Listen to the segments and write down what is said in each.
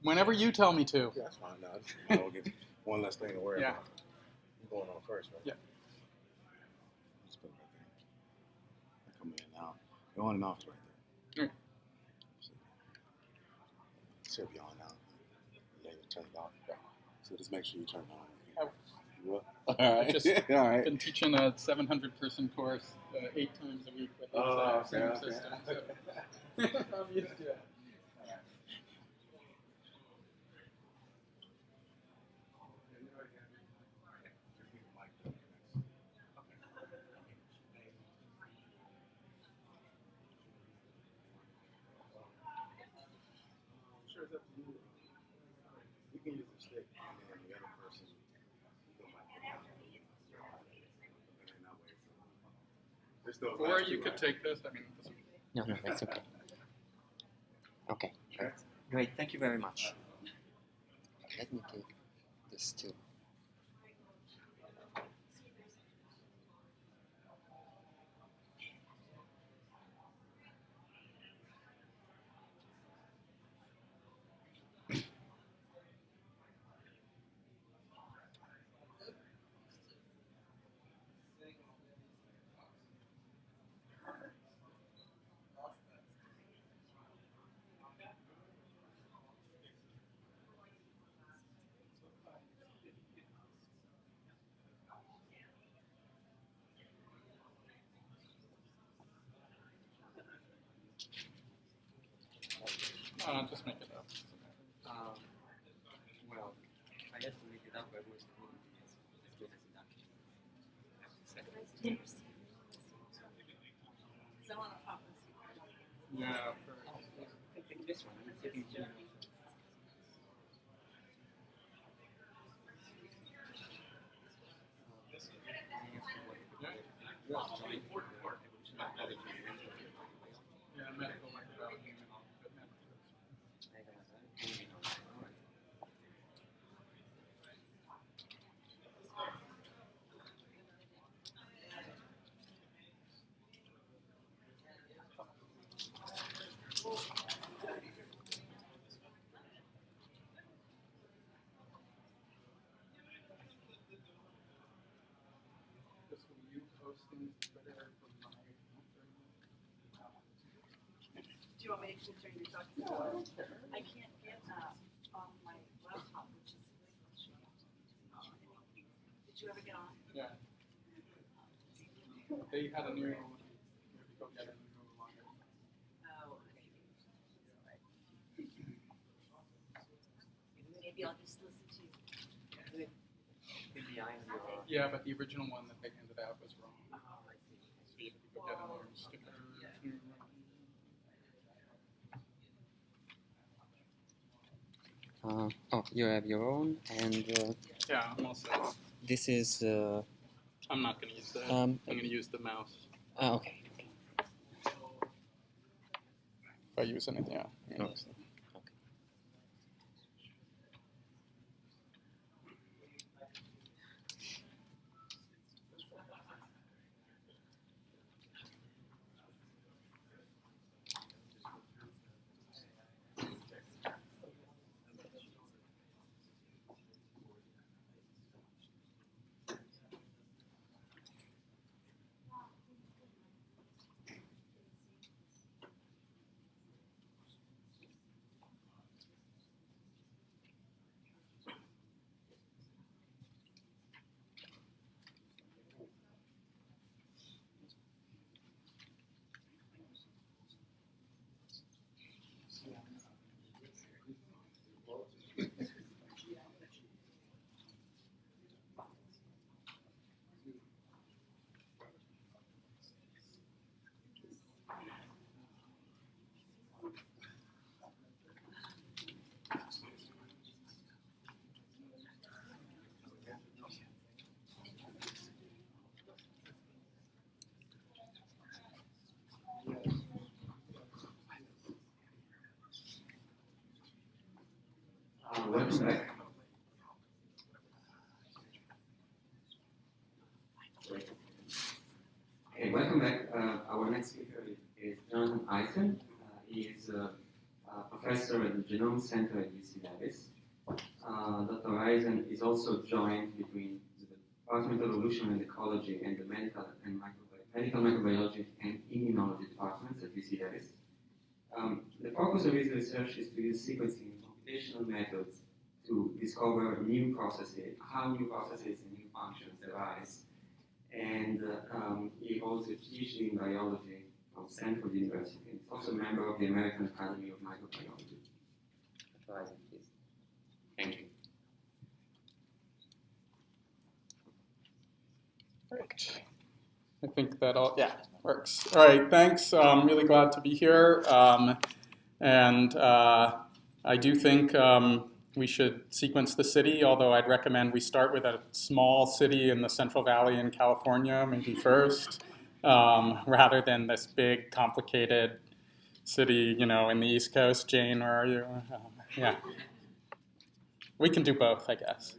Whenever you tell me to. Yeah, that's fine. Now, I'll get one less thing to worry Yeah. about. You're going on first, right? Yeah. Just put it right there. Come in and out. The on and off is right there. Mm. Should be on now. And then you turn it off. So just make sure you turn it on. I- You will? All right. I've just All right. been teaching a 700-person course 8 times a week with this same system. So I'm used to it. You can use the stick, and then the other person, you can mic it down. There's still Or you could take this. I mean, No, no, that's okay. Okay, great. Great, thank you very much. Let me take this too. just make it up. Well, I have to make it up, but most of it is good as a duck. Yeah. I think this one, I'm taking two. Yeah, medical microbiology. This will you posting Twitter from my Do you want me to turn your talk? I can't get off my laptop, which is did you ever get on? Yeah. They had a new. Maybe go get a new longer. Oh, maybe I'll just listen to you. Yeah, but the original one that they handed out was wrong. So you have to go get a new sticker. Oh, you have your own, and Yeah, I'm also. this is. I'm not going to use that. Um, I'm going to use the mouse. Okay. If I use anything, yeah. Okay. Welcome back. Hey, welcome back. Our next speaker is Jonathan Eisen. He is professor at the Genome Center at UC Davis. Dr. Eisen is also joined between the Department of Evolution and Ecology and the Medical Microbiology and Immunology departments at UC Davis. The focus of his research is to use sequencing and computational methods to discover new processes, how new processes and new functions arise. And he holds a PhD in biology from Stanford University. He's also a member of the American Academy of Microbiology. Dr. Eisen, please. Thank you. Great. I think that all, yeah, works. All right, thanks. I'm really glad to be here. I do think we should sequence the city, although I'd recommend we start with a small city in the Central Valley in California, maybe first, rather than this big, complicated city, you know, in the East Coast. Jane, where are you? Yeah. We can do both, I guess.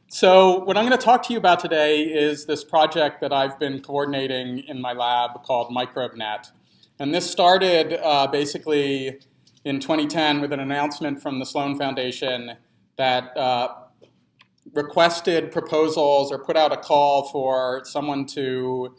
So what I'm going to talk to you about today is this project that I've been coordinating in my lab called MicrobeNet. And this started basically in 2010 with an announcement from the Sloan Foundation that requested proposals or put out a call for someone to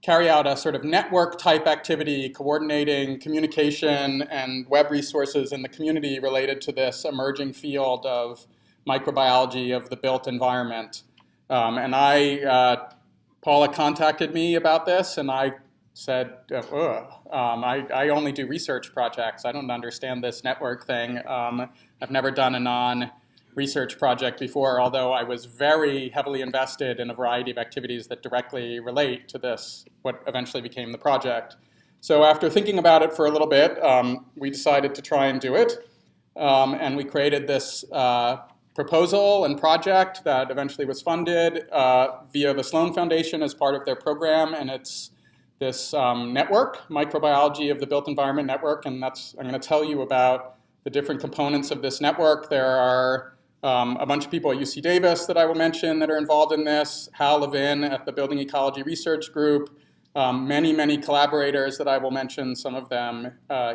carry out a sort of network-type activity coordinating communication and web resources in the community related to this emerging field of microbiology of the built environment. Paula contacted me about this, and I said, I only do research projects. I don't understand this network thing. I've never done a non-research project before, although I was very heavily invested in a variety of activities that directly relate to this, what eventually became the project. So after thinking about it for a little bit, we decided to try and do it. And we created this proposal and project that eventually was funded via the Sloan Foundation as part of their program, and it's this network, Microbiology of the Built Environment Network, and I'm going to tell you about the different components of this network. There are a bunch of people at UC Davis that I will mention that are involved in this, Hal Levin at the Building Ecology Research Group, many collaborators that I will mention, some of them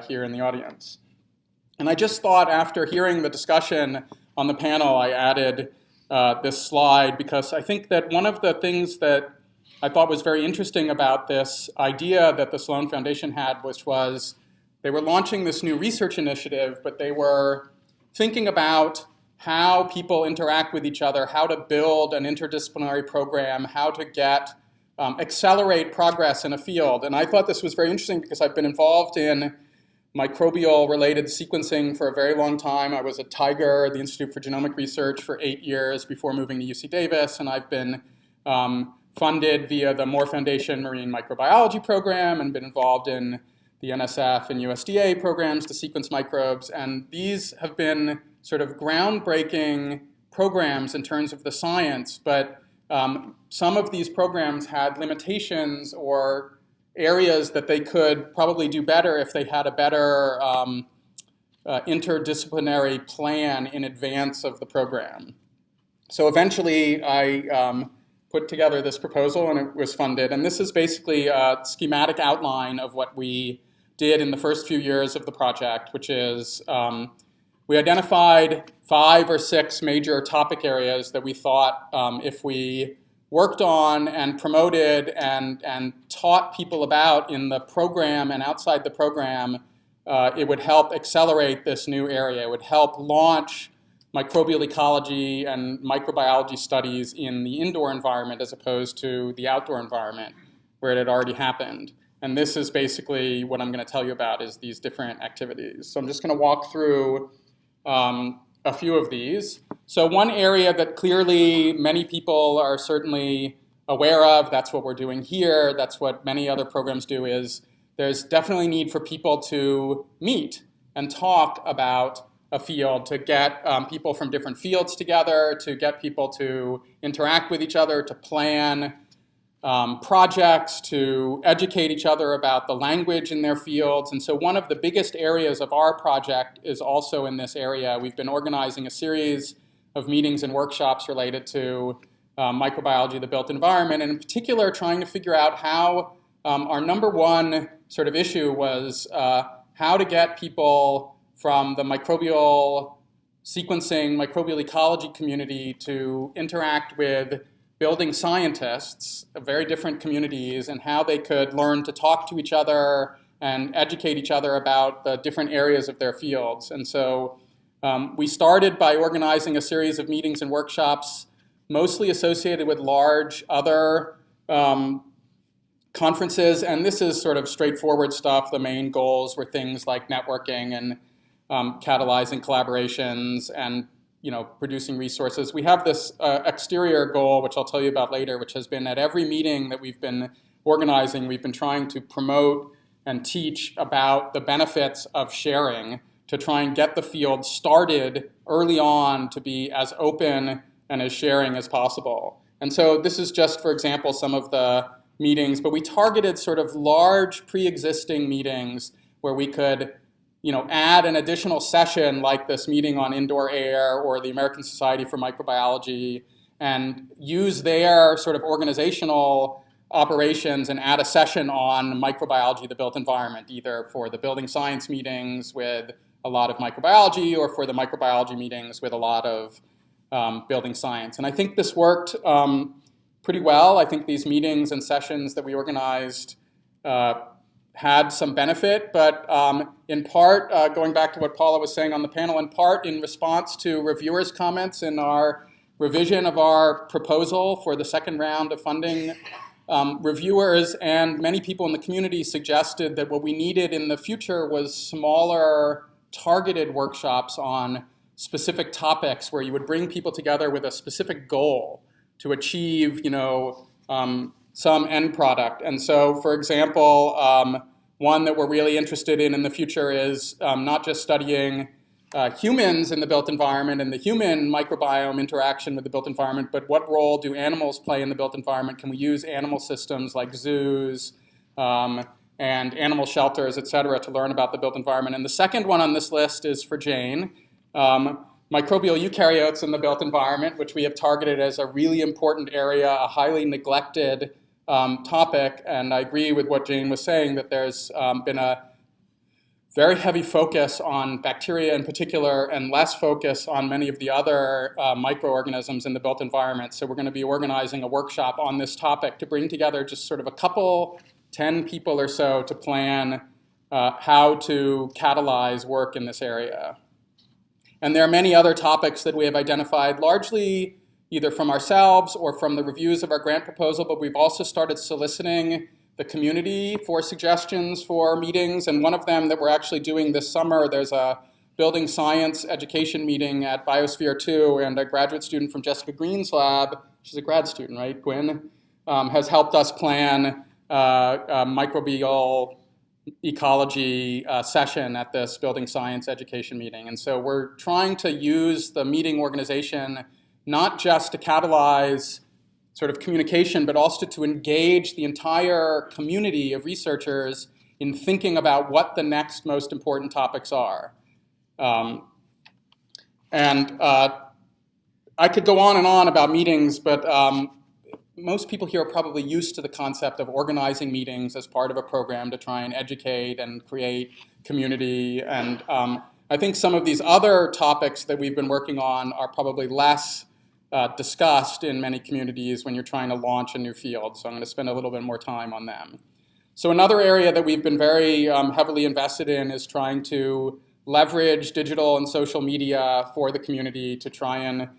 here in the audience. And I just thought after hearing the discussion on the panel, I added this slide because I think that one of the things that I thought was very interesting about this idea that the Sloan Foundation had, which was they were launching this new research initiative, but they were thinking about how people interact with each other, how to build an interdisciplinary program, how to accelerate progress in a field. And I thought this was very interesting because I've been involved in microbial-related sequencing for a very long time. I was at Tiger, the Institute for Genomic Research, for 8 years before moving to UC Davis, and I've been funded via the Moore Foundation Marine Microbiology Program and been involved in the NSF and USDA programs to sequence microbes. And these have been sort of groundbreaking programs in terms of the science, but some of these programs had limitations or areas that they could probably do better if they had a better interdisciplinary plan in advance of the program. So eventually I put together this proposal and it was funded. And this is basically a schematic outline of what we did in the first few years of the project, which is we identified 5 or 6 major topic areas that we thought if we worked on and promoted and taught people about in the program and outside the program, it would help accelerate this new area. It would help launch microbial ecology and microbiology studies in the indoor environment as opposed to the outdoor environment where it had already happened. And this is basically what I'm going to tell you about is these different activities. So I'm just going to walk through a few of these. So one area that clearly many people are certainly aware of, that's what we're doing here, that's what many other programs do, is there's definitely need for people to meet and talk about a field, to get people from different fields together, to get people to interact with each other, to plan projects, to educate each other about the language in their fields. And so one of the biggest areas of our project is also in this area. We've been organizing a series of meetings and workshops related to microbiology of the built environment, and in particular trying to figure out how our number one sort of issue was how to get people from the microbial sequencing, microbial ecology community to interact with building scientists of very different communities, and how they could learn to talk to each other and educate each other about the different areas of their fields. And so we started by organizing a series of meetings and workshops, mostly associated with large other conferences, and this is sort of straightforward stuff. The main goals were things like networking and catalyzing collaborations and producing resources. We have this exterior goal, which I'll tell you about later, which has been at every meeting that we've been organizing, we've been trying to promote and teach about the benefits of sharing to try and get the field started early on to be as open and as sharing as possible. And so this is just, for example, some of the meetings, but we targeted sort of large pre-existing meetings where we could add an additional session like this meeting on indoor air or the American Society for Microbiology, and use their sort of organizational operations and add a session on microbiology, the built environment, either for the building science meetings with a lot of microbiology or for the microbiology meetings with a lot of building science. And I think this worked pretty well. I think these meetings and sessions that we organized had some benefit, but in part, going back to what Paula was saying on the panel, in part in response to reviewers' comments in our revision of our proposal for the second round of funding, reviewers and many people in the community suggested that what we needed in the future was smaller, targeted workshops on specific topics where you would bring people together with a specific goal to achieve, some end product. And so, for example, one that we're really interested in the future is not just studying humans in the built environment and the human microbiome interaction with the built environment, but what role do animals play in the built environment? Can we use animal systems like zoos and animal shelters, et cetera, to learn about the built environment? And the second one on this list is for Jane. Microbial eukaryotes in the built environment, which we have targeted as a really important area, a highly neglected topic. And I agree with what Jane was saying, that there's been a very heavy focus on bacteria in particular and less focus on many of the other microorganisms in the built environment. So we're going to be organizing a workshop on this topic to bring together just sort of a couple, 10 people or so to plan how to catalyze work in this area. And there are many other topics that we have identified, largely either from ourselves or from the reviews of our grant proposal, but we've also started soliciting the community for suggestions for meetings. And one of them that we're actually doing this summer, there's a building science education meeting at Biosphere 2, and a graduate student from Jessica Green's lab, she's a grad student, right, Gwyn, has helped us plan a microbial ecology session at this building science education meeting. And so we're trying to use the meeting organization not just to catalyze sort of communication, but also to engage the entire community of researchers in thinking about what the next most important topics are. I could go on and on about meetings, but most people here are probably used to the concept of organizing meetings as part of a program to try and educate and create community. And I think some of these other topics that we've been working on are probably less discussed in many communities when you're trying to launch a new field. So I'm going to spend a little bit more time on them. So another area that we've been very heavily invested in is trying to leverage digital and social media for the community to try and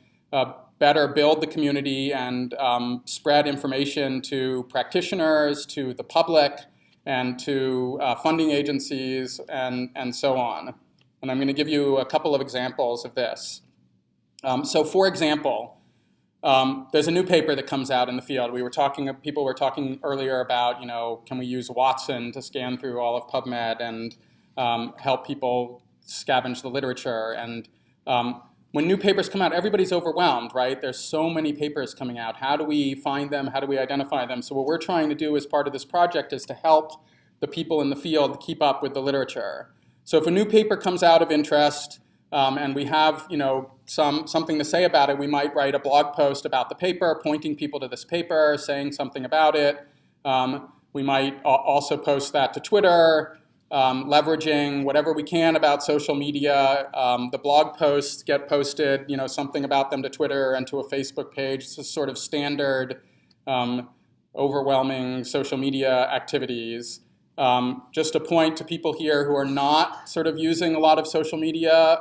better build the community and spread information to practitioners, to the public, and to funding agencies, and so on. And I'm going to give you a couple of examples of this. So for example, there's a new paper that comes out in the field. People were talking earlier about, can we use Watson to scan through all of PubMed and help people scavenge the literature? And when new papers come out, everybody's overwhelmed, right? There's so many papers coming out. How do we find them? How do we identify them? So what we're trying to do as part of this project is to help the people in the field keep up with the literature. So if a new paper comes out of interest, and we have something to say about it, we might write a blog post about the paper, pointing people to this paper, saying something about it. We might also post that to Twitter, leveraging whatever we can about social media. The blog posts get posted, something about them to Twitter and to a Facebook page. It's a sort of standard overwhelming social media activities. Just a point to people here who are not sort of using a lot of social media,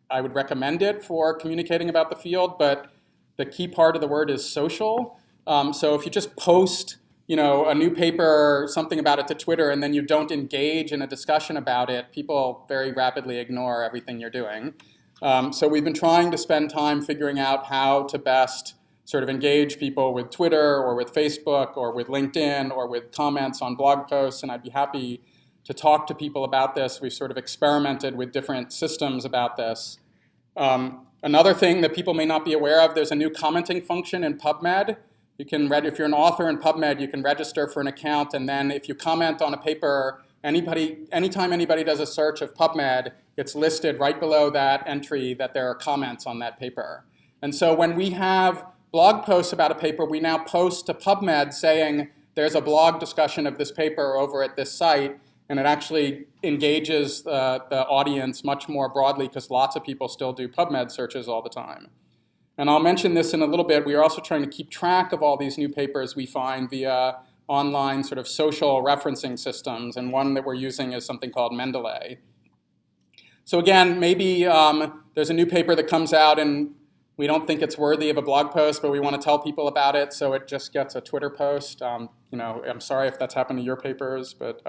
I would recommend it for communicating about the field, but the key part of the word is social. So if you just post a new paper, something about it to Twitter, and then you don't engage in a discussion about it, people very rapidly ignore everything you're doing. So we've been trying to spend time figuring out how to best sort of engage people with Twitter or with Facebook or with LinkedIn or with comments on blog posts, and I'd be happy to talk to people about this. We've sort of experimented with different systems about this. Another thing that people may not be aware of, there's a new commenting function in PubMed. If you're an author in PubMed, you can register for an account, and then if you comment on a paper, anytime anybody does a search of PubMed, it's listed right below that entry that there are comments on that paper. And so when we have blog posts about a paper, we now post to PubMed saying there's a blog discussion of this paper over at this site, and it actually engages the audience much more broadly because lots of people still do PubMed searches all the time. And I'll mention this in a little bit. We are also trying to keep track of all these new papers we find via online sort of social referencing systems, and one that we're using is something called Mendeley. So again, maybe there's a new paper that comes out and we don't think it's worthy of a blog post, but we want to tell people about it, so it just gets a Twitter post. I'm sorry if that's happened to your papers, but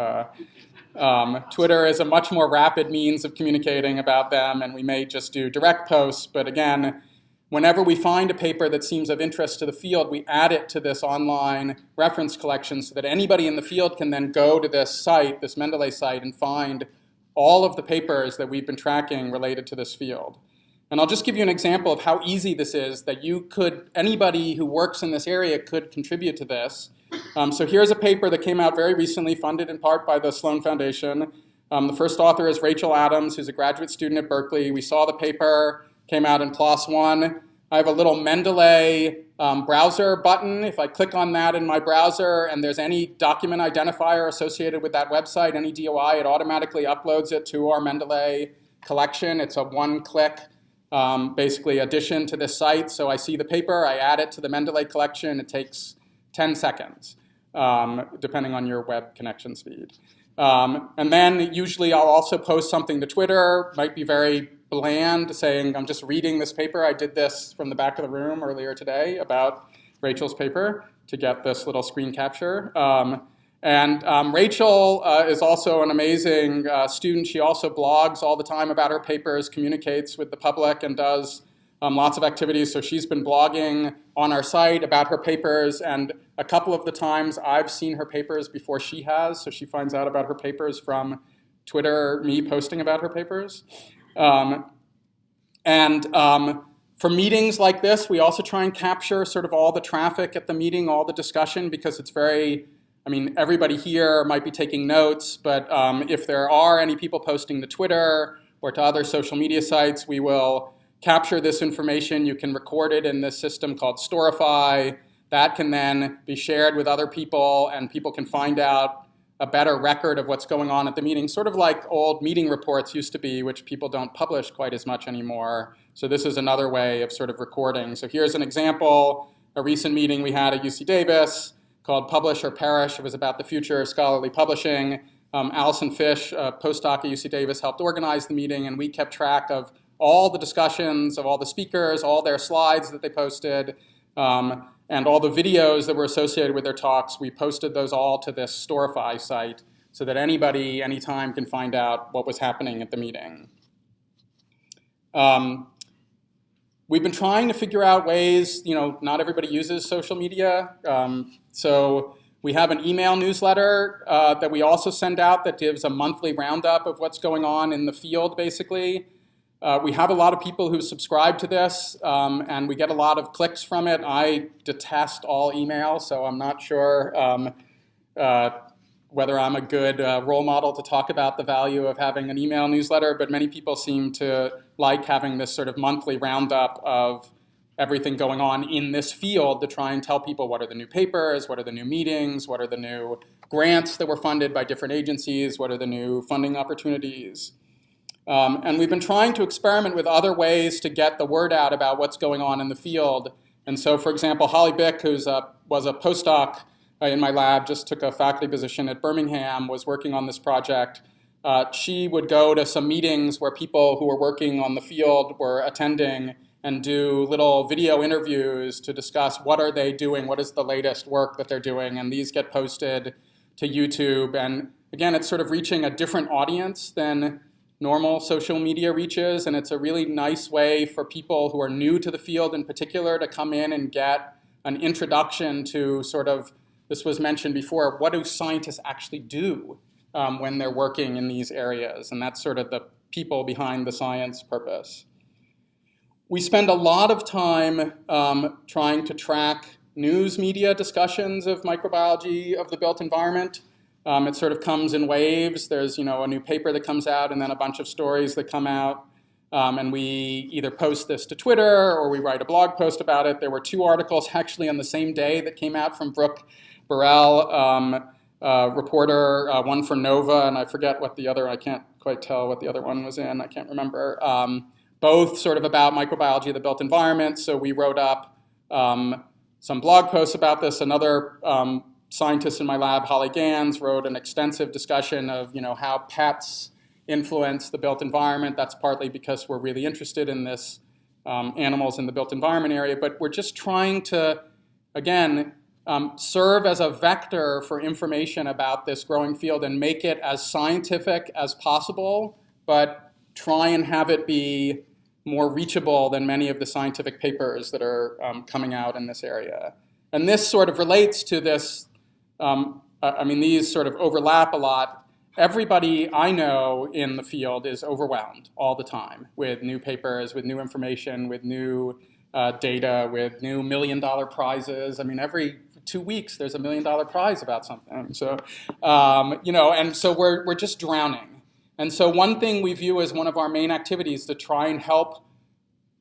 Twitter is a much more rapid means of communicating about them, and we may just do direct posts. But again, whenever we find a paper that seems of interest to the field, we add it to this online reference collection so that anybody in the field can then go to this site, this Mendeley site, and find all of the papers that we've been tracking related to this field. And I'll just give you an example of how easy this is, that anybody who works in this area could contribute to this. So here's a paper that came out very recently, funded in part by the Sloan Foundation. The first author is Rachel Adams, who's a graduate student at Berkeley. We saw the paper, came out in PLOS One. I have a little Mendeley browser button. If I click on that in my browser and there's any document identifier associated with that website, any DOI, it automatically uploads it to our Mendeley collection. It's a one-click basically addition to this site. So I see the paper, I add it to the Mendeley collection. It takes 10 seconds, depending on your web connection speed. And then usually I'll also post something to Twitter, might be very bland, saying I'm just reading this paper. I did this from the back of the room earlier today about Rachel's paper to get this little screen capture. Rachel is also an amazing student. She also blogs all the time about her papers, communicates with the public, and does lots of activities. So she's been blogging on our site about her papers, and a couple of the times I've seen her papers before she has, so she finds out about her papers from Twitter, me posting about her papers. For meetings like this, we also try and capture sort of all the traffic at the meeting, all the discussion, because it's everybody here might be taking notes, but if there are any people posting to Twitter or to other social media sites, we will capture this information. You can record it in this system called Storify. That can then be shared with other people, and people can find out a better record of what's going on at the meeting, sort of like old meeting reports used to be, which people don't publish quite as much anymore. So this is another way of sort of recording. So here's an example, a recent meeting we had at UC Davis called Publish or Perish. It was about the future of scholarly publishing. Allison Fish, a postdoc at UC Davis, helped organize the meeting, and we kept track of all the discussions, of all the speakers, all their slides that they posted, and all the videos that were associated with their talks. We posted those all to this Storify site so that anybody, anytime, can find out what was happening at the meeting. We've been trying to figure out ways, not everybody uses social media. So we have an email newsletter that we also send out that gives a monthly roundup of what's going on in the field, basically. We have a lot of people who subscribe to this, and we get a lot of clicks from it. I detest all email, so I'm not sure whether I'm a good role model to talk about the value of having an email newsletter, but many people seem to like having this sort of monthly roundup of everything going on in this field to try and tell people what are the new papers, what are the new meetings, what are the new grants that were funded by different agencies, what are the new funding opportunities. And we've been trying to experiment with other ways to get the word out about what's going on in the field. And so, for example, Holly Bick, who was a postdoc in my lab, just took a faculty position at Birmingham, was working on this project. She would go to some meetings where people who were working on the field were attending and do little video interviews to discuss what are they doing, what is the latest work that they're doing, and these get posted to YouTube. And again, it's sort of reaching a different audience than normal social media reaches, and it's a really nice way for people who are new to the field in particular to come in and get an introduction to sort of, this was mentioned before, what do scientists actually do when they're working in these areas? And that's sort of the people behind the science purpose. We spend a lot of time trying to track news media discussions of microbiology of the built environment. It sort of comes in waves. There's a new paper that comes out and then a bunch of stories that come out. And we either post this to Twitter or we write a blog post about it. There were 2 articles actually on the same day that came out from Brooke Burrell, reporter, one for Nova, and I forget what the other, I can't quite tell what the other one was in, I can't remember. Both sort of about microbiology of the built environment. So we wrote up some blog posts about this. Another scientist in my lab, Holly Gans, wrote an extensive discussion of how pets influence the built environment. That's partly because we're really interested in this animals in the built environment area, but we're just trying to, again, serve as a vector for information about this growing field and make it as scientific as possible, but try and have it be more reachable than many of the scientific papers that are coming out in this area. And this sort of relates to this, these sort of overlap a lot. Everybody I know in the field is overwhelmed all the time with new papers, with new information, with new data, with new $1 million prizes. I mean, every 2 weeks there's a $1 million prize about something. So, and so we're just drowning. And so one thing we view as one of our main activities to try and help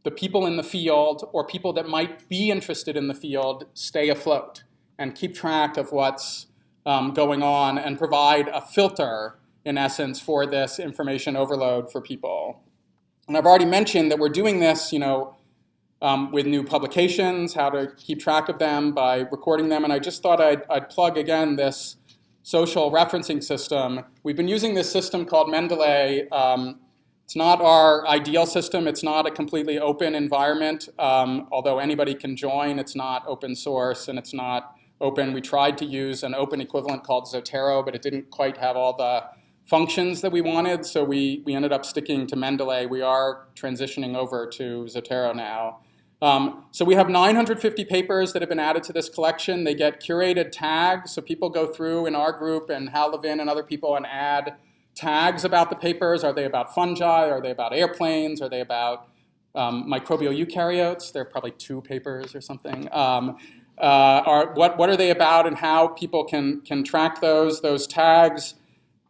the people in the field or people that might be interested in the field stay afloat and keep track of what's going on and provide a filter, in essence, for this information overload for people. And I've already mentioned that we're doing this, with new publications, how to keep track of them by recording them. And I just thought I'd plug again this social referencing system. We've been using this system called Mendeley. It's not our ideal system. It's not a completely open environment. Although anybody can join, it's not open source and it's not open. We tried to use an open equivalent called Zotero, but it didn't quite have all the functions that we wanted, so we ended up sticking to Mendeley. We are transitioning over to Zotero now. So we have 950 papers that have been added to this collection. They get curated tags, so people go through in our group and Hal Levin and other people and add tags about the papers. Are they about fungi? Are they about airplanes? Are they about microbial eukaryotes? There are probably 2 papers or something. What are they about and how people can track those? Those tags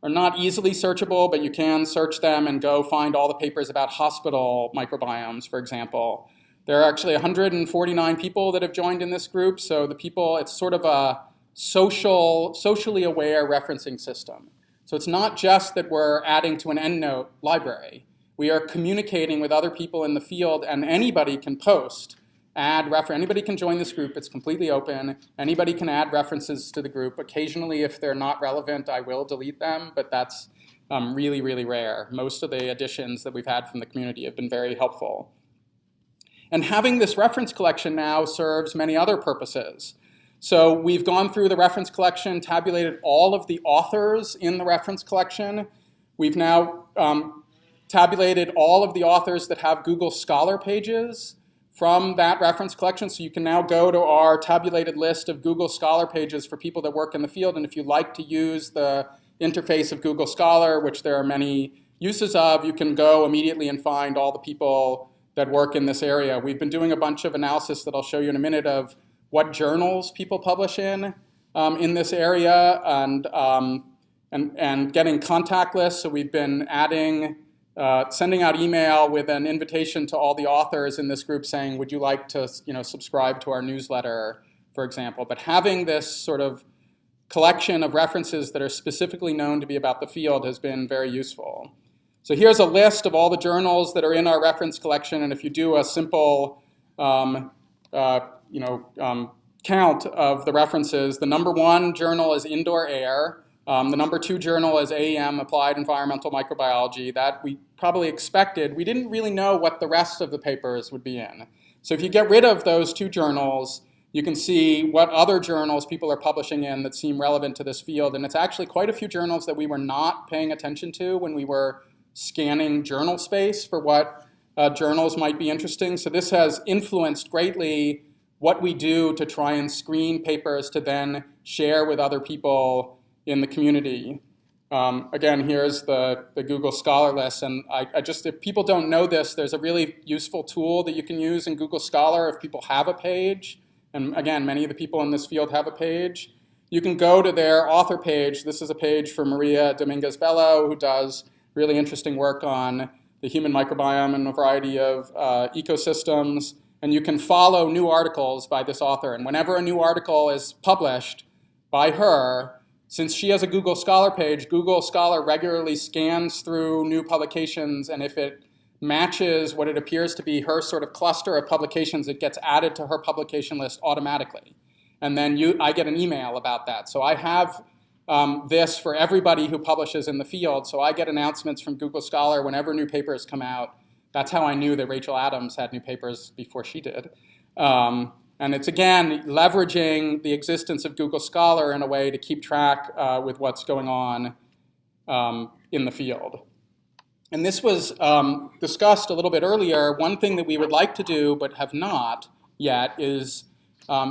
are not easily searchable, but you can search them and go find all the papers about hospital microbiomes, for example. There are actually 149 people that have joined in this group, so the people, it's sort of a socially aware referencing system. So it's not just that we're adding to an EndNote library. We are communicating with other people in the field, and anybody can post, anybody can join this group. It's completely open. Anybody can add references to the group. Occasionally, if they're not relevant, I will delete them, but that's really, really rare. Most of the additions that we've had from the community have been very helpful. And having this reference collection now serves many other purposes. So we've gone through the reference collection, tabulated all of the authors in the reference collection. We've now tabulated all of the authors that have Google Scholar pages from that reference collection. So you can now go to our tabulated list of Google Scholar pages for people that work in the field. And if you like to use the interface of Google Scholar, which there are many uses of, you can go immediately and find all the people that work in this area. We've been doing a bunch of analysis that I'll show you in a minute of what journals people publish in this area and getting contact lists. So we've been adding, sending out email with an invitation to all the authors in this group saying, would you like to subscribe to our newsletter, for example. But having this sort of collection of references that are specifically known to be about the field has been very useful. So here's a list of all the journals that are in our reference collection, and if you do a simple count of the references, the number 1 journal is Indoor Air. The number 2 journal is AEM, Applied Environmental Microbiology. That we probably expected. We didn't really know what the rest of the papers would be in. So if you get rid of those 2 journals, you can see what other journals people are publishing in that seem relevant to this field. And it's actually quite a few journals that we were not paying attention to when we were scanning journal space for what journals might be interesting. So this has influenced greatly what we do to try and screen papers to then share with other people in the community. Again, here's the Google Scholar list, and I just, if people don't know this, there's a really useful tool that you can use in Google Scholar if people have a page, and again, many of the people in this field have a page. You can go to their author page. This is a page for Maria Dominguez-Bello, who does really interesting work on the human microbiome and a variety of ecosystems, and you can follow new articles by this author, and whenever a new article is published by her, since she has a Google Scholar page, Google Scholar regularly scans through new publications, and if it matches what it appears to be her sort of cluster of publications, it gets added to her publication list automatically. And then I get an email about that. So I have this for everybody who publishes in the field. So I get announcements from Google Scholar whenever new papers come out. That's how I knew that Rachel Adams had new papers before she did. And it's, again, leveraging the existence of Google Scholar in a way to keep track with what's going on in the field. And this was discussed a little bit earlier. One thing that we would like to do but have not yet is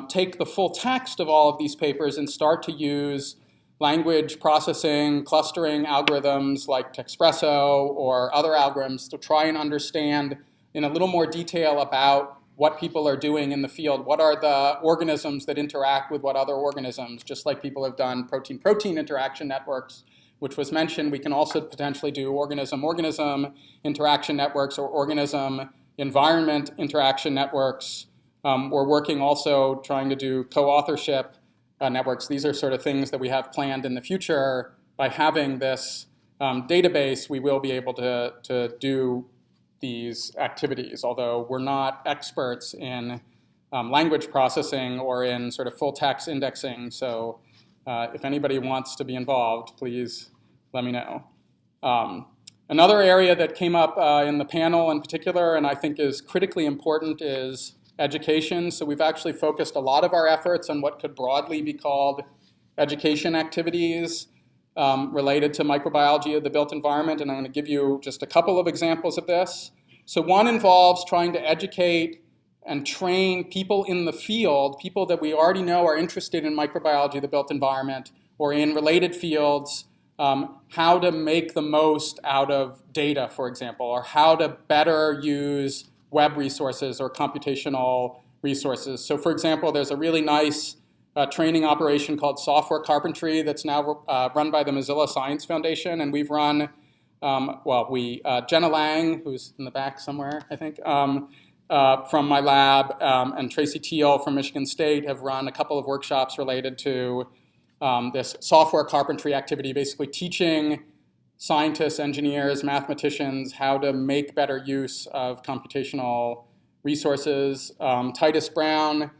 take the full text of all of these papers and start to use language processing, clustering algorithms like Texpresso or other algorithms to try and understand in a little more detail about what people are doing in the field. What are the organisms that interact with what other organisms? Just like people have done protein-protein interaction networks, which was mentioned, we can also potentially do organism-organism interaction networks or organism-environment interaction networks. We're working also trying to do co-authorship networks. These are sort of things that we have planned in the future. By having this database, we will be able to do these activities, although we're not experts in language processing or in sort of full text indexing. So if anybody wants to be involved, please let me know. Another area that came up in the panel in particular, and I think is critically important, is education. So we've actually focused a lot of our efforts on what could broadly be called education activities related to microbiology of the built environment, and I'm going to give you just a couple of examples of this. So one involves trying to educate and train people in the field, people that we already know are interested in microbiology of the built environment or in related fields, how to make the most out of data, for example, or how to better use web resources or computational resources. So for example, there's a really nice training operation called Software Carpentry that's now run by the Mozilla Science Foundation, and we've run, Jenna Lang, who's in the back somewhere, I think, from my lab, and Tracy Teal from Michigan State have run a couple of workshops related to this software carpentry activity, basically teaching scientists, engineers, mathematicians how to make better use of computational resources. Titus Brown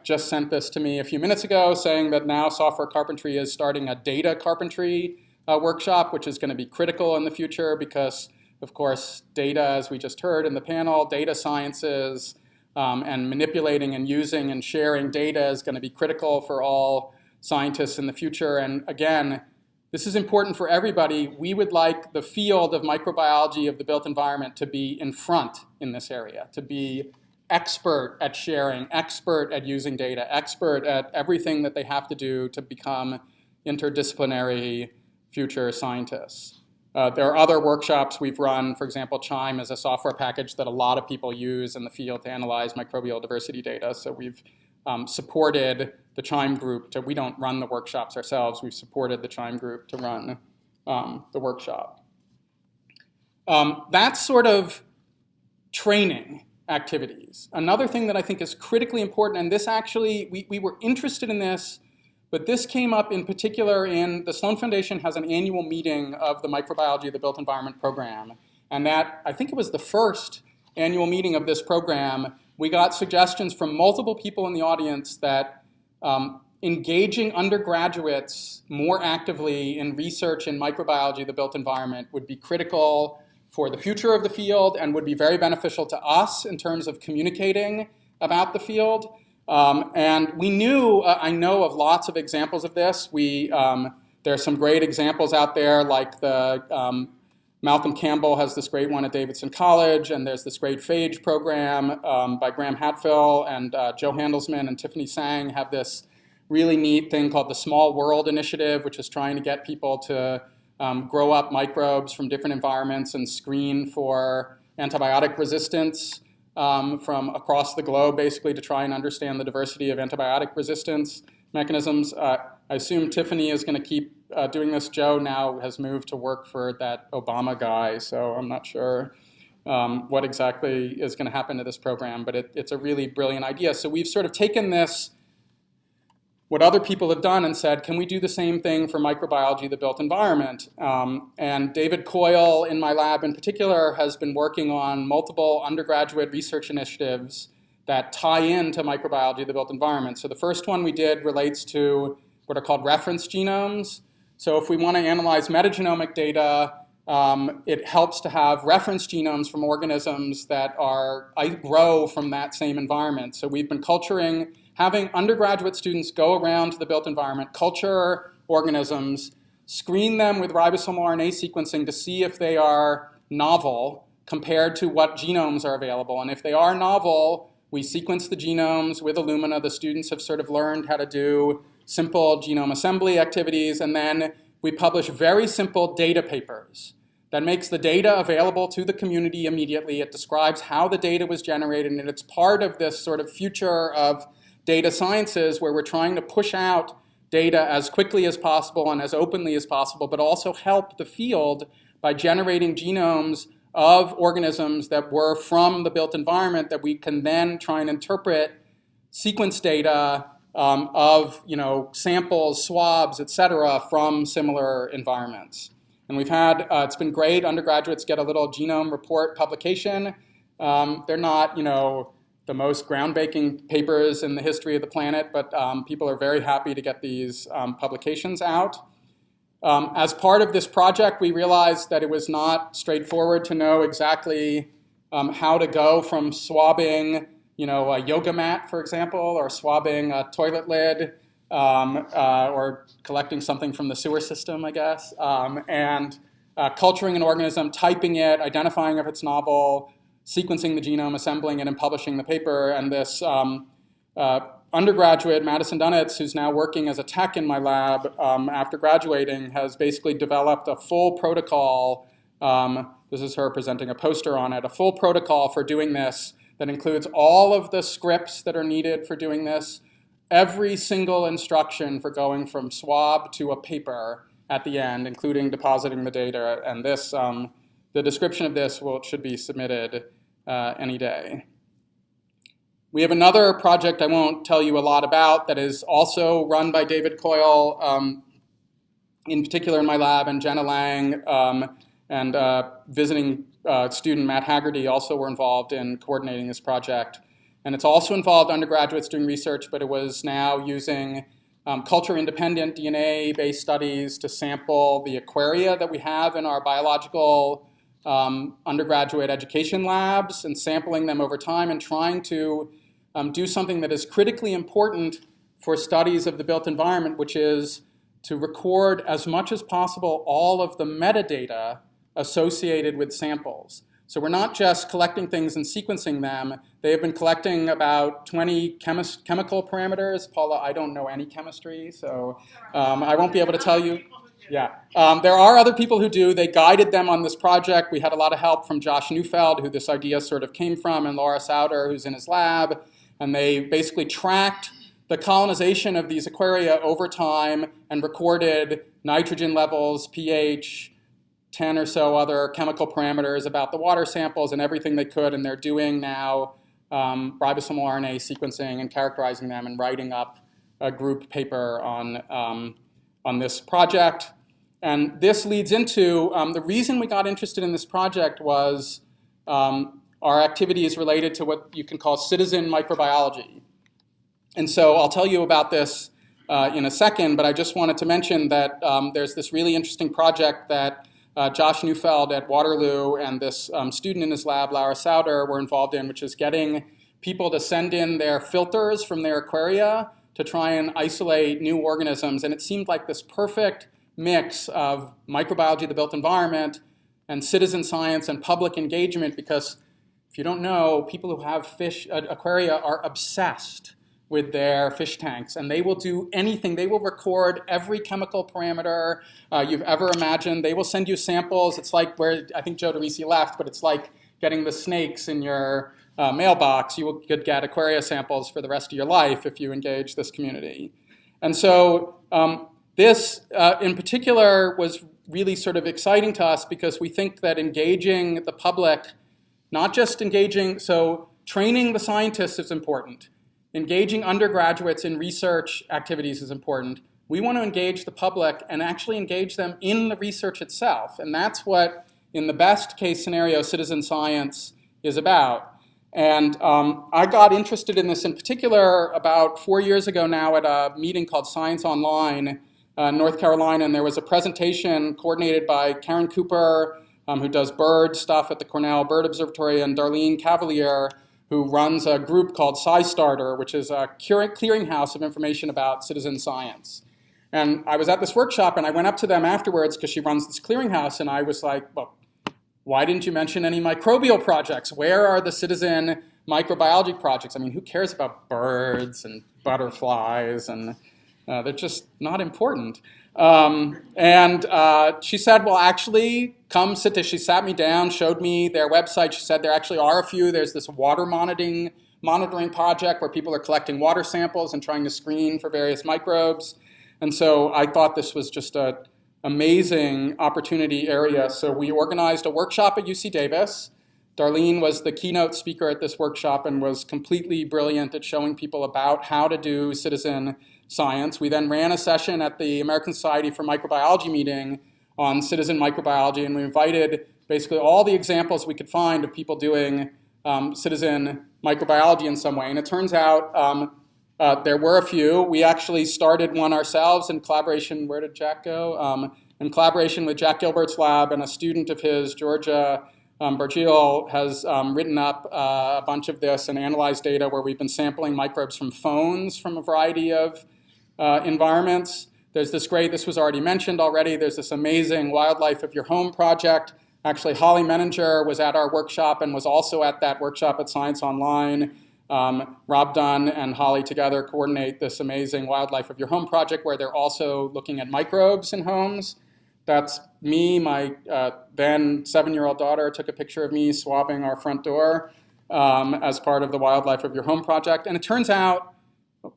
just sent this to me a few minutes ago, saying that now Software Carpentry is starting a data carpentry workshop, which is going to be critical in the future because, of course, data, as we just heard in the panel, data sciences and manipulating and using and sharing data is going to be critical for all scientists in the future. And again, this is important for everybody. We would like the field of microbiology of the built environment to be in front in this area, to be expert at sharing, expert at using data, expert at everything that they have to do to become interdisciplinary future scientists. There are other workshops we've run. For example, CHIME is a software package that a lot of people use in the field to analyze microbial diversity data. So we've supported the CHIME group. We don't run the workshops ourselves. We've supported the CHIME group to run the workshop. That's sort of training activities. Another thing that I think is critically important, and this actually, we were interested in this But this came up in particular in the Sloan Foundation has an annual meeting of the Microbiology of the Built Environment program. And that, I think it was the first annual meeting of this program, we got suggestions from multiple people in the audience that engaging undergraduates more actively in research in microbiology of the built environment would be critical for the future of the field and would be very beneficial to us in terms of communicating about the field. And we knew, I know of lots of examples of this. There's some great examples out there, like Malcolm Campbell has this great one at Davidson College, and there's this great PHAGE program by Graham Hatfill, and Joe Handelsman and Tiffany Sang have this really neat thing called the Small World Initiative, which is trying to get people to grow up microbes from different environments and screen for antibiotic resistance from across the globe, basically to try and understand the diversity of antibiotic resistance mechanisms. I assume Tiffany is going to keep doing this. Joe now has moved to work for that Obama guy, so I'm not sure what exactly is going to happen to this program, but it's a really brilliant idea. So we've sort of taken this, what other people have done, and said, can we do the same thing for microbiology of the built environment? And David Coyle in my lab in particular has been working on multiple undergraduate research initiatives that tie into microbiology of the built environment. So the first one we did relates to what are called reference genomes. So if we want to analyze metagenomic data, it helps to have reference genomes from organisms that grow from that same environment. So we've been having undergraduate students go around to the built environment, culture organisms, screen them with ribosomal RNA sequencing to see if they are novel compared to what genomes are available. And if they are novel, we sequence the genomes with Illumina. The students have sort of learned how to do simple genome assembly activities, and then we publish very simple data papers that makes the data available to the community immediately. It describes how the data was generated, and it's part of this sort of future of data sciences where we're trying to push out data as quickly as possible and as openly as possible, but also help the field by generating genomes of organisms that were from the built environment that we can then try and interpret sequence data of samples, swabs, et cetera, from similar environments. And we've had, it's been great, undergraduates get a little genome report publication. They're not, the most groundbreaking papers in the history of the planet, but people are very happy to get these publications out. As part of this project, we realized that it was not straightforward to know exactly how to go from swabbing a yoga mat, for example, or swabbing a toilet lid, or collecting something from the sewer system, I guess, and culturing an organism, typing it, identifying if it's novel, sequencing the genome, assembling it, and publishing the paper. And this undergraduate, Madison Dunitz, who's now working as a tech in my lab after graduating, has basically developed a full protocol. This is her presenting a poster on it, a full protocol for doing this that includes all of the scripts that are needed for doing this, every single instruction for going from swab to a paper at the end, including depositing the data. And this, the description of this should be submitted any day. We have another project I won't tell you a lot about that is also run by David Coyle, in particular in my lab, and Jenna Lang, and visiting student Matt Haggerty also were involved in coordinating this project. And it's also involved undergraduates doing research, but it was now using culture-independent DNA-based studies to sample the aquaria that we have in our biological undergraduate education labs and sampling them over time and trying to do something that is critically important for studies of the built environment, which is to record as much as possible all of the metadata associated with samples. So we're not just collecting things and sequencing them. They have been collecting about 20 chemical parameters. Paula, I don't know any chemistry, so I won't be able to tell you. Yeah, there are other people who do. They guided them on this project. We had a lot of help from Josh Neufeld, who this idea sort of came from, and Laura Sauter, who's in his lab. And they basically tracked the colonization of these aquaria over time and recorded nitrogen levels, pH, 10 or so other chemical parameters about the water samples and everything they could. And they're doing now ribosomal RNA sequencing and characterizing them and writing up group paper on this project. And this leads into the reason we got interested in this project was our activities related to what you can call citizen microbiology. And so I'll tell you about this in a second, but I just wanted to mention that there's this really interesting project that Josh Neufeld at Waterloo and this student in his lab, Laura Sauter, were involved in, which is getting people to send in their filters from their aquaria to try and isolate new organisms. And it seemed like this perfect mix of microbiology of the built environment and citizen science and public engagement, because if you don't know, people who have fish aquaria are obsessed with their fish tanks, and they will do anything. They will record every chemical parameter you've ever imagined. They will send you samples. It's like where I think Joe DeRisi left, but it's like getting the snakes in your mailbox. You could get aquaria samples for the rest of your life if you engage this community. And so this, in particular, was really sort of exciting to us because we think that engaging the public, not just engaging, so training the scientists is important. Engaging undergraduates in research activities is important. We want to engage the public and actually engage them in the research itself. And that's what, in the best case scenario, citizen science is about. And I got interested in this in particular about 4 years ago now at a meeting called Science Online in North Carolina. And there was a presentation coordinated by Karen Cooper, who does bird stuff at the Cornell Bird Observatory, and Darlene Cavalier, who runs a group called SciStarter, which is a clearinghouse of information about citizen science. And I was at this workshop, and I went up to them afterwards because she runs this clearinghouse, and I was like, well, why didn't you mention any microbial projects? Where are the citizen microbiology projects? I mean, who cares about birds and butterflies? And they're just not important. And she said, well, actually, come sit there. She sat me down, showed me their website. She said there actually are a few. There's this water monitoring project where people are collecting water samples and trying to screen for various microbes. And so I thought this was just an amazing opportunity area. So we organized a workshop at UC Davis. Darlene was the keynote speaker at this workshop and was completely brilliant at showing people about how to do citizen science. We then ran a session at the American Society for Microbiology meeting on citizen microbiology, and we invited basically all the examples we could find of people doing citizen microbiology in some way. And it turns out there were a few. We actually started one ourselves in collaboration, where did Jack go? In collaboration with Jack Gilbert's lab, and a student of his, Georgia Bargil, has written up a bunch of this and analyzed data where we've been sampling microbes from phones from a variety of environments. There's this this was already mentioned already, there's this amazing Wildlife of Your Home project. Actually, Holly Menninger was at our workshop and was also at that workshop at Science Online. Rob Dunn and Holly together coordinate this amazing Wildlife of Your Home project where they're also looking at microbes in homes. That's me. My then 7-year-old daughter took a picture of me swabbing our front door as part of the Wildlife of Your Home project. And it turns out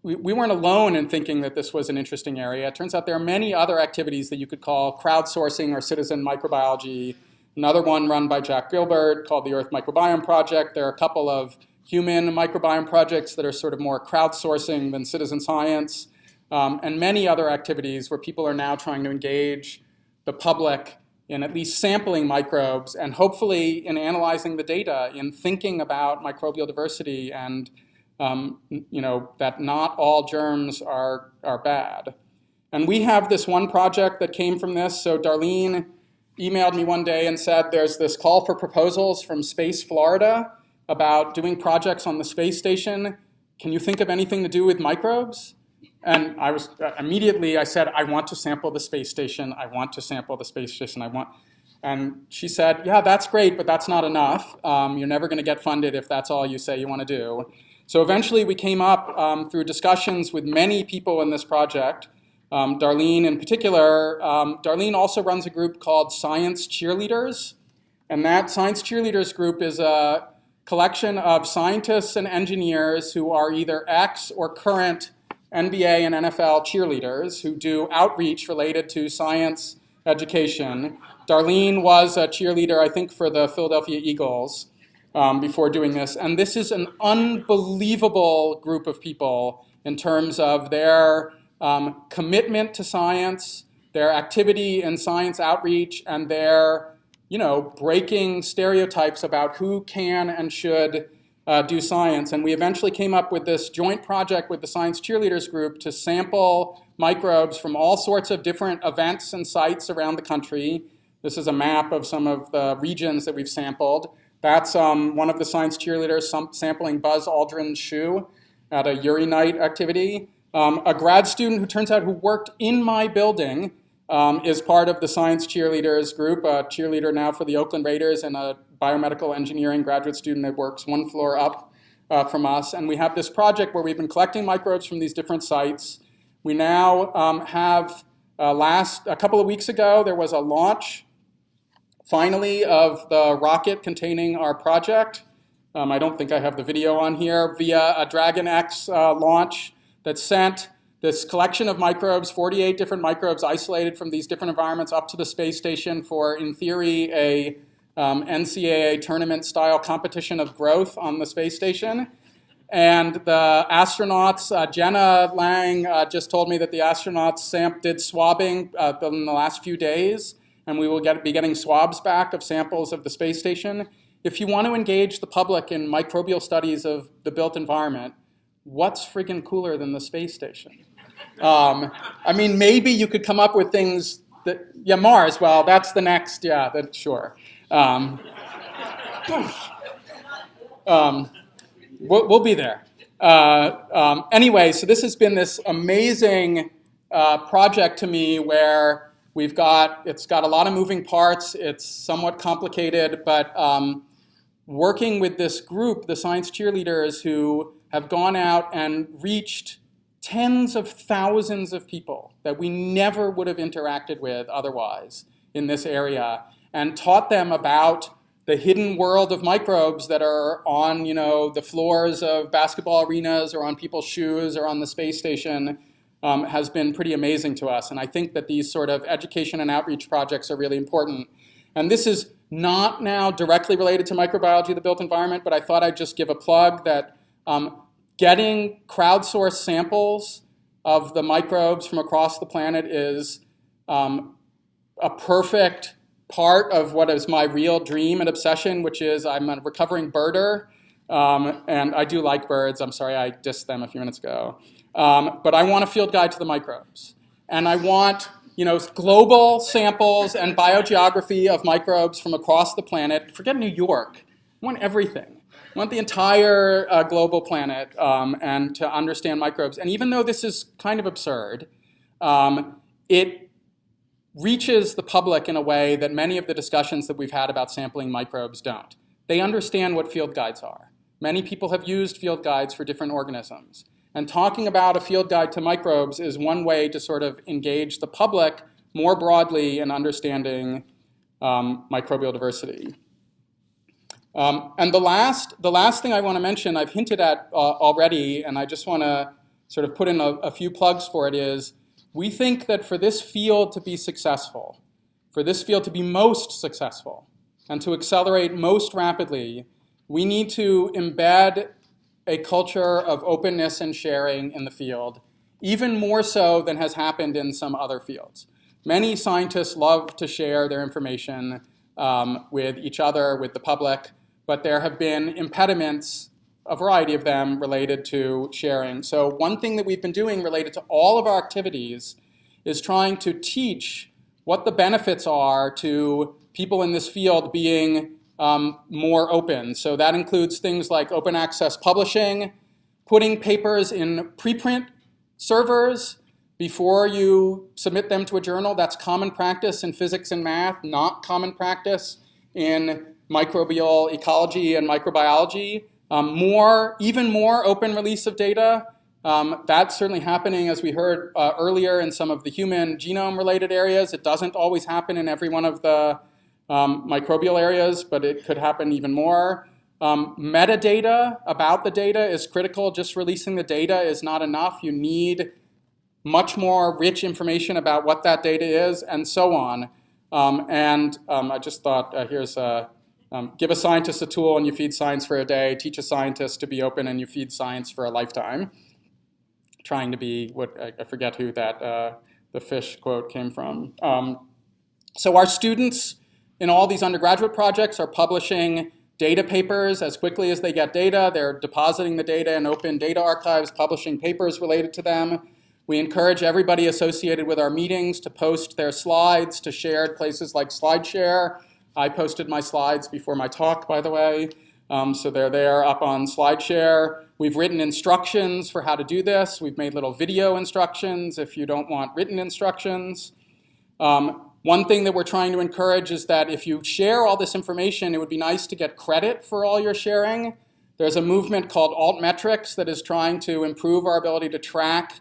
we weren't alone in thinking that this was an interesting area. It turns out there are many other activities that you could call crowdsourcing or citizen microbiology. Another one run by Jack Gilbert called the Earth Microbiome Project. There are a couple of human microbiome projects that are sort of more crowdsourcing than citizen science, and many other activities where people are now trying to engage the public in at least sampling microbes and hopefully in analyzing the data, in thinking about microbial diversity and that not all germs are bad. And we have this one project that came from this. So Darlene emailed me one day and said there's this call for proposals from Space Florida about doing projects on the space station. Can you think of anything to do with microbes? And I was immediately, I said, I want to sample the space station. I want to sample the space station. And she said, yeah, that's great, but that's not enough. You're never going to get funded if that's all you say you want to do. So eventually we came up through discussions with many people in this project, Darlene in particular. Darlene also runs a group called Science Cheerleaders. And that Science Cheerleaders group is a collection of scientists and engineers who are either ex or current NBA and NFL cheerleaders who do outreach related to science education. Darlene was a cheerleader, I think, for the Philadelphia Eagles before doing this. And this is an unbelievable group of people in terms of their commitment to science, their activity in science outreach, and their breaking stereotypes about who can and should do science. And we eventually came up with this joint project with the Science Cheerleaders group to sample microbes from all sorts of different events and sites around the country. This is a map of some of the regions that we've sampled. That's one of the Science Cheerleaders sampling Buzz Aldrin's shoe at a Uri Night activity. A grad student who turns out who worked in my building is part of the Science Cheerleaders group, a cheerleader now for the Oakland Raiders, and a biomedical engineering graduate student that works one floor up from us. And we have this project where we've been collecting microbes from these different sites. We now have, a couple of weeks ago, there was a launch, finally, of the rocket containing our project. I don't think I have the video on here, via a Dragon X launch that sent this collection of microbes, 48 different microbes isolated from these different environments, up to the space station for, in theory, a NCAA tournament-style competition of growth on the space station. And the astronauts, Jenna Lang just told me that the astronauts did swabbing in the last few days, and we will be getting swabs back of samples of the space station. If you want to engage the public in microbial studies of the built environment, what's friggin' cooler than the space station? I mean, maybe you could come up with things that, Mars, well, that's the next, sure. We'll be there. Anyway, so this has been this amazing project to me where it's got a lot of moving parts, it's somewhat complicated, but working with this group, the Science Cheerleaders, who have gone out and reached tens of thousands of people that we never would have interacted with otherwise in this area, and taught them about the hidden world of microbes that are on, the floors of basketball arenas or on people's shoes or on the space station, has been pretty amazing to us. And I think that these sort of education and outreach projects are really important. And this is not now directly related to microbiology of the built environment, but I thought I'd just give a plug that getting crowdsourced samples of the microbes from across the planet is a perfect part of what is my real dream and obsession, which is I'm a recovering birder, and I do like birds. I'm sorry I dissed them a few minutes ago. But I want a field guide to the microbes. And I want global samples and biogeography of microbes from across the planet. Forget New York. I want everything. I want the entire global planet and to understand microbes. And even though this is kind of absurd, it reaches the public in a way that many of the discussions that we've had about sampling microbes don't. They understand what field guides are. Many people have used field guides for different organisms. And talking about a field guide to microbes is one way to sort of engage the public more broadly in understanding microbial diversity. And the last thing I want to mention, I've hinted at already, and I just want to sort of put in a few plugs for it, is we think that for this field to be successful, for this field to be most successful, and to accelerate most rapidly, we need to embed a culture of openness and sharing in the field, even more so than has happened in some other fields. Many scientists love to share their information with each other, with the public, but there have been impediments, a variety of them, related to sharing. So one thing that we've been doing related to all of our activities is trying to teach what the benefits are to people in this field being more open. So that includes things like open access publishing, putting papers in preprint servers before you submit them to a journal. That's common practice in physics and math, not common practice in microbial ecology and microbiology. Even more open release of data. That's certainly happening, as we heard earlier, in some of the human genome-related areas. It doesn't always happen in every one of the microbial areas, but it could happen even more. Metadata about the data is critical. Just releasing the data is not enough. You need much more rich information about what that data is, and so on. I just thought, give a scientist a tool and you feed science for a day. Teach a scientist to be open and you feed science for a lifetime. trying to be what, I forget who that, the fish quote came from. So our students in all these undergraduate projects are publishing data papers as quickly as they get data. They're depositing the data in open data archives, publishing papers related to them. We encourage everybody associated with our meetings to post their slides to shared places like SlideShare. I posted my slides before my talk, by the way, so they're there up on SlideShare. We've written instructions for how to do this. We've made little video instructions if you don't want written instructions. One thing that we're trying to encourage is that if you share all this information, it would be nice to get credit for all your sharing. There's a movement called Altmetrics that is trying to improve our ability to track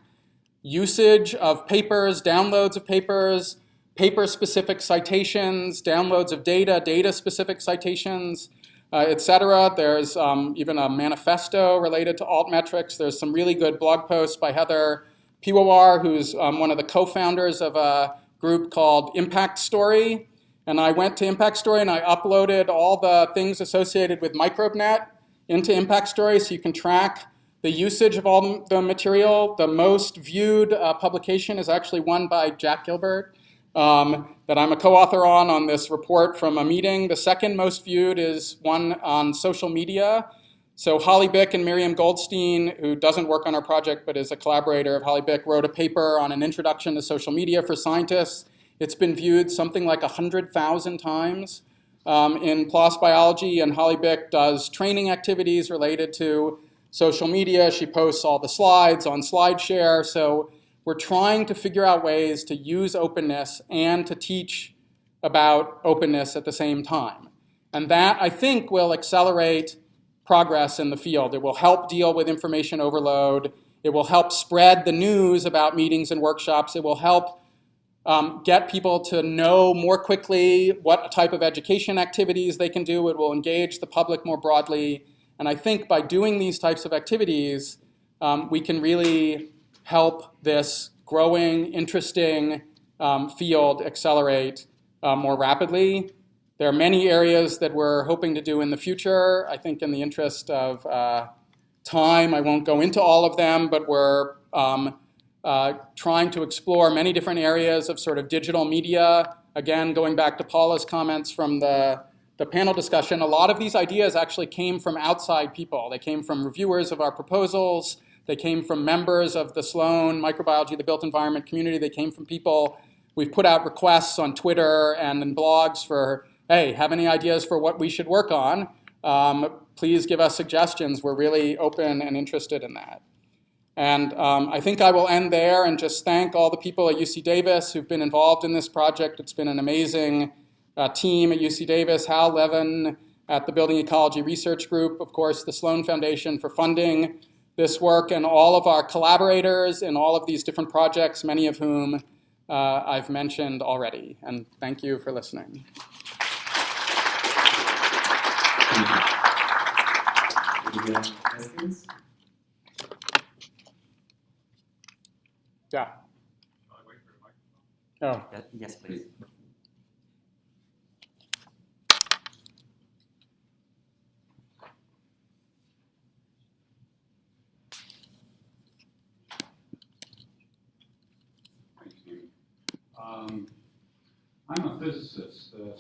usage of papers, downloads of papers, paper-specific citations, downloads of data, data-specific citations, etc. There's even a manifesto related to Altmetrics. There's some really good blog posts by Heather Piwawar, who's one of the co-founders of a group called Impact Story. And I went to Impact Story and I uploaded all the things associated with MicrobeNet into Impact Story so you can track the usage of all the material. The most viewed publication is actually one by Jack Gilbert that I'm a co-author on this report from a meeting. The second most viewed is one on social media. So Holly Bick and Miriam Goldstein, who doesn't work on our project but is a collaborator of Holly Bick, wrote a paper on an introduction to social media for scientists. It's been viewed something like 100,000 times in PLOS Biology, and Holly Bick does training activities related to social media. She posts all the slides on SlideShare. So we're trying to figure out ways to use openness and to teach about openness at the same time. And that, I think, will accelerate progress in the field. It will help deal with information overload. It will help spread the news about meetings and workshops. It will help get people to know more quickly what type of education activities they can do. It will engage the public more broadly. And I think by doing these types of activities, we can really help this growing, interesting field accelerate more rapidly. There are many areas that we're hoping to do in the future. I think in the interest of time, I won't go into all of them, but we're trying to explore many different areas of sort of digital media. Again, going back to Paula's comments from the panel discussion, a lot of these ideas actually came from outside people. They came from reviewers of our proposals. They came from members of the Sloan Microbiology, the Built Environment community. They came from people. We've put out requests on Twitter and in blogs for, hey, have any ideas for what we should work on? Please give us suggestions. We're really open and interested in that. And I think I will end there and just thank all the people at UC Davis who've been involved in this project. It's been an amazing team at UC Davis, Hal Levin at the Building Ecology Research Group, of course, the Sloan Foundation for funding this work, and all of our collaborators in all of these different projects, many of whom I've mentioned already. And thank you for listening. Any questions? Yeah. Oh. Yes, please. I'm a physicist. Sorry.